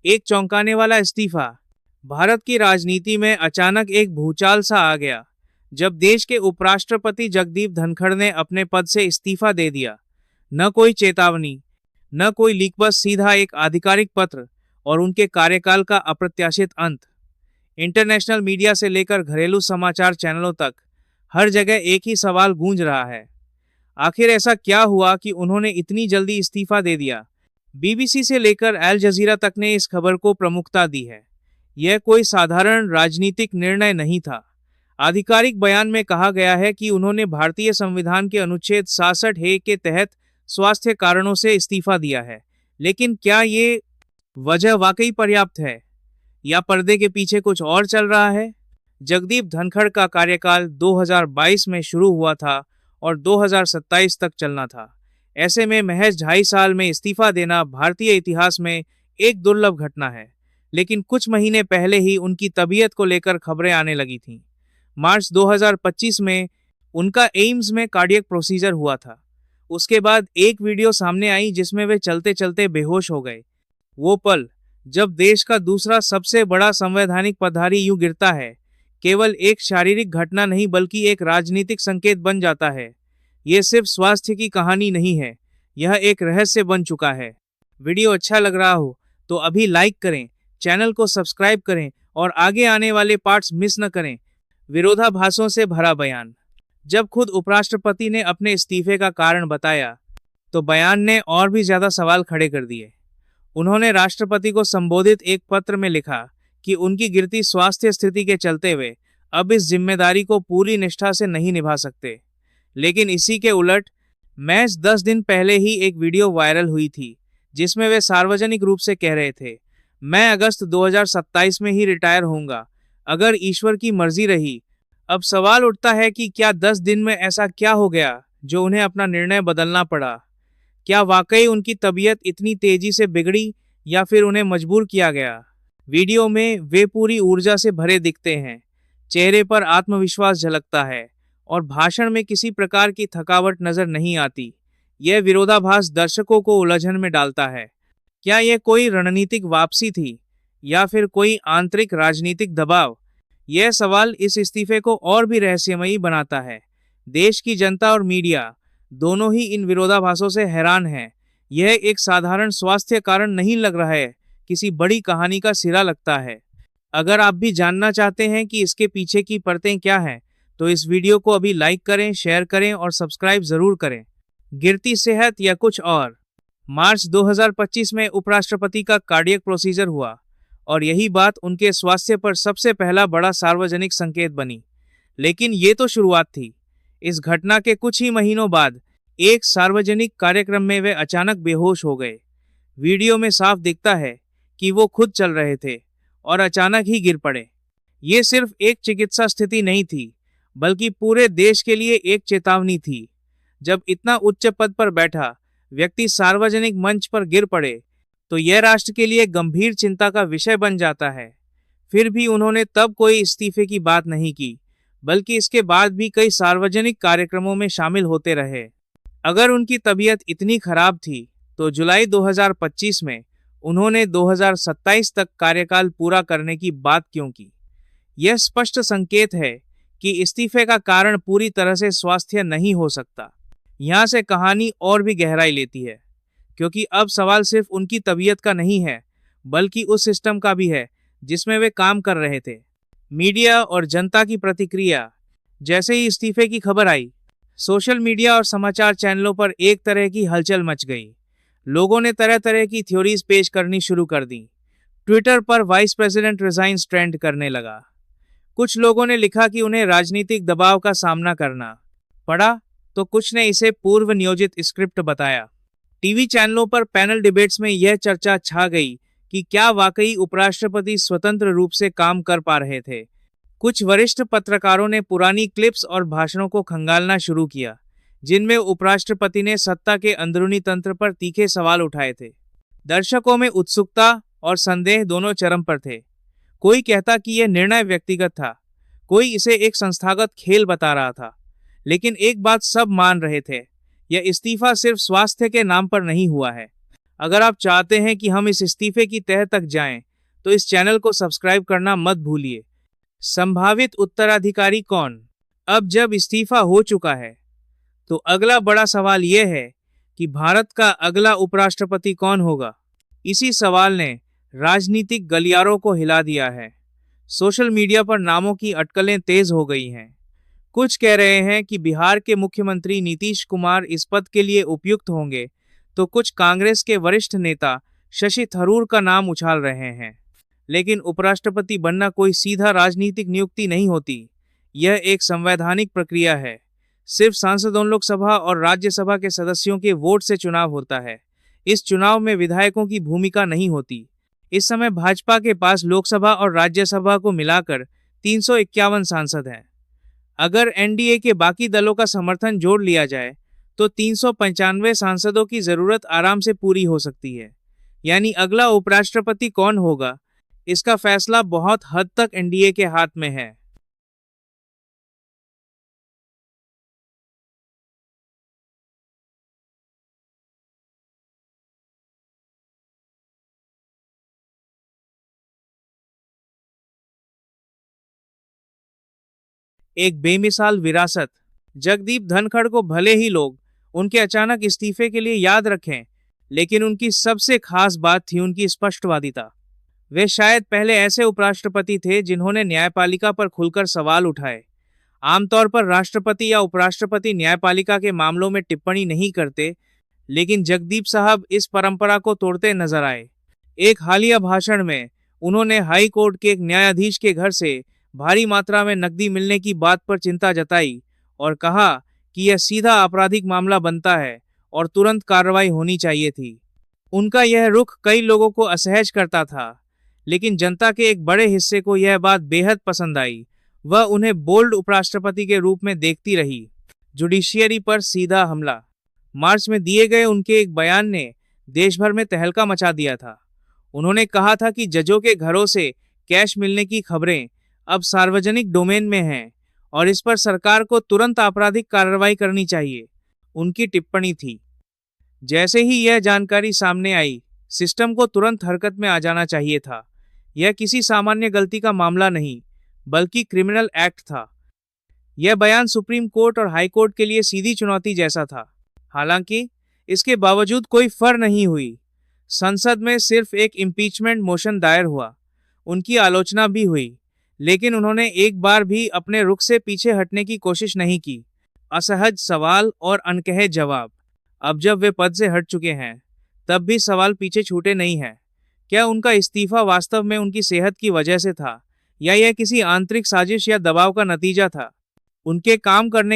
एक चौंकाने वाला इस्तीफा। भारत की राजनीति में अचानक एक भूचाल सा आ गया जब देश के उपराष्ट्रपति जगदीप धनखड़ ने अपने पद से इस्तीफा दे दिया। न कोई चेतावनी, न कोई लीक, बस सीधा एक आधिकारिक पत्र और उनके कार्यकाल का अप्रत्याशित अंत। इंटरनेशनल मीडिया से लेकर घरेलू समाचार चैनलों तक हर जगह एक ही सवाल गूंज रहा है, आखिर ऐसा क्या हुआ कि उन्होंने इतनी जल्दी इस्तीफा दे दिया। बीबीसी से लेकर अल जजीरा तक ने इस खबर को प्रमुखता दी है। यह कोई साधारण राजनीतिक निर्णय नहीं था। आधिकारिक बयान में कहा गया है कि उन्होंने भारतीय संविधान के अनुच्छेद 66 के तहत स्वास्थ्य कारणों से इस्तीफा दिया है। लेकिन क्या ये वजह वाकई पर्याप्त है या पर्दे के पीछे कुछ और चल रहा है? जगदीप धनखड़ का कार्यकाल 2022 में शुरू हुआ था और 2027 तक चलना था। ऐसे में महज 2.5 साल में इस्तीफा देना भारतीय इतिहास में एक दुर्लभ घटना है। लेकिन कुछ महीने पहले ही उनकी तबीयत को लेकर खबरें आने लगी थीं। मार्च 2025 में उनका एम्स में कार्डियक प्रोसीजर हुआ था। उसके बाद एक वीडियो सामने आई जिसमें वे चलते चलते बेहोश हो गए। वो पल जब देश का दूसरा सबसे बड़ा संवैधानिक पदाधिकारी यूं गिरता है, केवल एक शारीरिक घटना नहीं बल्कि एक राजनीतिक संकेत बन जाता है। ये सिर्फ स्वास्थ्य की कहानी नहीं है, यह एक रहस्य बन चुका है। वीडियो अच्छा लग रहा हो तो अभी लाइक करें, चैनल को सब्सक्राइब करें और आगे आने वाले पार्ट्स मिस न करें। विरोधाभासों से भरा बयान। जब खुद उपराष्ट्रपति ने अपने इस्तीफे का कारण बताया तो बयान ने और भी ज्यादा सवाल खड़े कर दिए। उन्होंने राष्ट्रपति को संबोधित एक पत्र में लिखा कि उनकी गिरती स्वास्थ्य स्थिति के चलते वे अब इस जिम्मेदारी को पूरी निष्ठा से नहीं निभा सकते। लेकिन इसी के उलट महज 10 दिन पहले ही एक वीडियो वायरल हुई थी जिसमें वे सार्वजनिक रूप से कह रहे थे, मैं अगस्त 2027 में ही रिटायर होऊंगा अगर ईश्वर की मर्जी रही। अब सवाल उठता है कि क्या 10 दिन में ऐसा क्या हो गया जो उन्हें अपना निर्णय बदलना पड़ा? क्या वाकई उनकी तबीयत इतनी तेजी से बिगड़ी या फिर उन्हें मजबूर किया गया? वीडियो में वे पूरी ऊर्जा से भरे दिखते हैं, चेहरे पर आत्मविश्वास झलकता है और भाषण में किसी प्रकार की थकावट नजर नहीं आती। यह विरोधाभास दर्शकों को उलझन में डालता है। क्या यह कोई रणनीतिक वापसी थी या फिर कोई आंतरिक राजनीतिक दबाव? यह सवाल इस इस्तीफे को और भी रहस्यमयी बनाता है। देश की जनता और मीडिया दोनों ही इन विरोधाभासों से हैरान है। यह एक साधारण स्वास्थ्य कारण नहीं लग रहा है, किसी बड़ी कहानी का सिरा लगता है। अगर आप भी जानना चाहते हैं कि इसके पीछे की परतें क्या हैं, तो इस वीडियो को अभी लाइक करें, शेयर करें और सब्सक्राइब जरूर करें। गिरती सेहत या कुछ और? मार्च 2025 में उपराष्ट्रपति का कार्डियक प्रोसीजर हुआ और यही बात उनके स्वास्थ्य पर सबसे पहला बड़ा सार्वजनिक संकेत बनी। लेकिन ये तो शुरुआत थी। इस घटना के कुछ ही महीनों बाद एक सार्वजनिक कार्यक्रम में वे अचानक बेहोश हो गए। वीडियो में साफ दिखता है कि वो खुद चल रहे थे और अचानक ही गिर पड़े। ये सिर्फ एक चिकित्सा स्थिति नहीं थी, बल्कि पूरे देश के लिए एक चेतावनी थी। जब इतना उच्च पद पर बैठा व्यक्ति सार्वजनिक मंच पर गिर पड़े तो यह राष्ट्र के लिए गंभीर चिंता का विषय बन जाता है। फिर भी उन्होंने तब कोई इस्तीफे की बात नहीं की, बल्कि इसके बाद भी कई सार्वजनिक कार्यक्रमों में शामिल होते रहे। अगर उनकी तबीयत इतनी खराब थी तो जुलाई 2025 में उन्होंने 2027 तक कार्यकाल पूरा करने की बात क्यों की? यह स्पष्ट संकेत है कि इस्तीफे का कारण पूरी तरह से स्वास्थ्य नहीं हो सकता। यहाँ से कहानी और भी गहराई लेती है, क्योंकि अब सवाल सिर्फ उनकी तबीयत का नहीं है, बल्कि उस सिस्टम का भी है जिसमें वे काम कर रहे थे। मीडिया और जनता की प्रतिक्रिया। जैसे ही इस्तीफे की खबर आई, सोशल मीडिया और समाचार चैनलों पर एक तरह की हलचल मच गई। लोगों ने तरह तरह की थ्योरीज पेश करनी शुरू कर दी। ट्विटर पर वाइस प्रेसिडेंट रिजाइन्स ट्रेंड करने लगा। कुछ लोगों ने लिखा कि उन्हें राजनीतिक दबाव का सामना करना पड़ा, तो कुछ ने इसे पूर्व नियोजित स्क्रिप्ट बताया। टीवी चैनलों पर पैनल डिबेट्स में यह चर्चा छा गई कि क्या वाकई उपराष्ट्रपति स्वतंत्र रूप से काम कर पा रहे थे। कुछ वरिष्ठ पत्रकारों ने पुरानी क्लिप्स और भाषणों को खंगालना शुरू किया, जिनमें उपराष्ट्रपति ने सत्ता के अंदरूनी तंत्र पर तीखे सवाल उठाए थे। दर्शकों में उत्सुकता और संदेह दोनों चरम पर थे। कोई कहता कि यह निर्णय व्यक्तिगत था, कोई इसे एक संस्थागत खेल बता रहा था। लेकिन एक बात सब मान रहे थे, यह इस्तीफा सिर्फ स्वास्थ्य के नाम पर नहीं हुआ है, अगर आप चाहते हैं कि हम इस इस्तीफे की तह तक जाएं, तो इस चैनल को सब्सक्राइब करना मत भूलिए। संभावित उत्तराधिकारी कौन? अब जब इस्तीफा हो चुका है, तो अगला बड़ा सवाल यह है कि भारत का अगला उपराष्ट्रपति कौन होगा। इसी सवाल ने राजनीतिक गलियारों को हिला दिया है। सोशल मीडिया पर नामों की अटकलें तेज हो गई हैं। कुछ कह रहे हैं कि बिहार के मुख्यमंत्री नीतीश कुमार इस पद के लिए उपयुक्त होंगे, तो कुछ कांग्रेस के वरिष्ठ नेता शशि थरूर का नाम उछाल रहे हैं। लेकिन उपराष्ट्रपति बनना कोई सीधा राजनीतिक नियुक्ति नहीं होती। यह एक संवैधानिक प्रक्रिया है। सिर्फ सांसदों, लोकसभा और राज्यसभा के सदस्यों के वोट से चुनाव होता है। इस चुनाव में विधायकों की भूमिका नहीं होती। इस समय भाजपा के पास लोकसभा और राज्यसभा को मिलाकर 351 सांसद हैं। अगर एनडीए के बाकी दलों का समर्थन जोड़ लिया जाए, तो 395 सांसदों की जरूरत आराम से पूरी हो सकती है। यानी अगला उपराष्ट्रपति कौन होगा, इसका फैसला बहुत हद तक एनडीए के हाथ में है। एक बेमिसाल विरासत। जगदीप धनखड़ को भले ही लोग उनके अचानक इस्तीफे के लिए याद रखें, लेकिन उनकी सबसे खास बात थी उनकी स्पष्टवादिता। वे शायद पहले ऐसे उपराष्ट्रपति थे जिन्होंने न्यायपालिका पर खुलकर सवाल उठाए। आमतौर पर राष्ट्रपति या उपराष्ट्रपति न्यायपालिका के मामलों में टिप्पणी नहीं करते, लेकिन जगदीप साहब इस परंपरा को तोड़ते नजर आए। एक हालिया भाषण में उन्होंने हाई कोर्ट के एक न्यायाधीश के घर से भारी मात्रा में नकदी मिलने की बात पर चिंता जताई और कहा कि यह सीधा आपराधिक मामला बनता है और तुरंत कार्रवाई होनी चाहिए थी। उनका यह रुख कई लोगों को असहज करता था, लेकिन जनता के एक बड़े हिस्से को यह बात बेहद पसंद आई। वह उन्हें बोल्ड उपराष्ट्रपति के रूप में देखती रही। जुडिशियरी पर सीधा हमला। मार्च में दिए गए उनके एक बयान ने देश भर में तहलका मचा दिया था। उन्होंने कहा था कि जजों के घरों से कैश मिलने की खबरें अब सार्वजनिक डोमेन में हैं और इस पर सरकार को तुरंत आपराधिक कार्रवाई करनी चाहिए। उनकी टिप्पणी थी, जैसे ही यह जानकारी सामने आई, सिस्टम को तुरंत हरकत में आ जाना चाहिए था। यह किसी सामान्य गलती का मामला नहीं, बल्कि क्रिमिनल एक्ट था। यह बयान सुप्रीम कोर्ट और हाई कोर्ट के लिए सीधी चुनौती जैसा था। हालांकि इसके बावजूद कोई फर नहीं हुई। संसद में सिर्फ एक इम्पीचमेंट मोशन दायर हुआ। उनकी आलोचना भी हुई, लेकिन उन्होंने एक बार भी अपने रुख से पीछे हटने की कोशिश नहीं की। असहज सवाल और अनकहे जवाब। अब जब वे पद से हट चुके हैं, तब भी सवाल पीछे छूटे नहीं हैं। क्या उनका इस्तीफा वास्तव में उनकी सेहत की वजह से था, या यह किसी आंतरिक साजिश या दबाव का नतीजा था? उनके काम करने के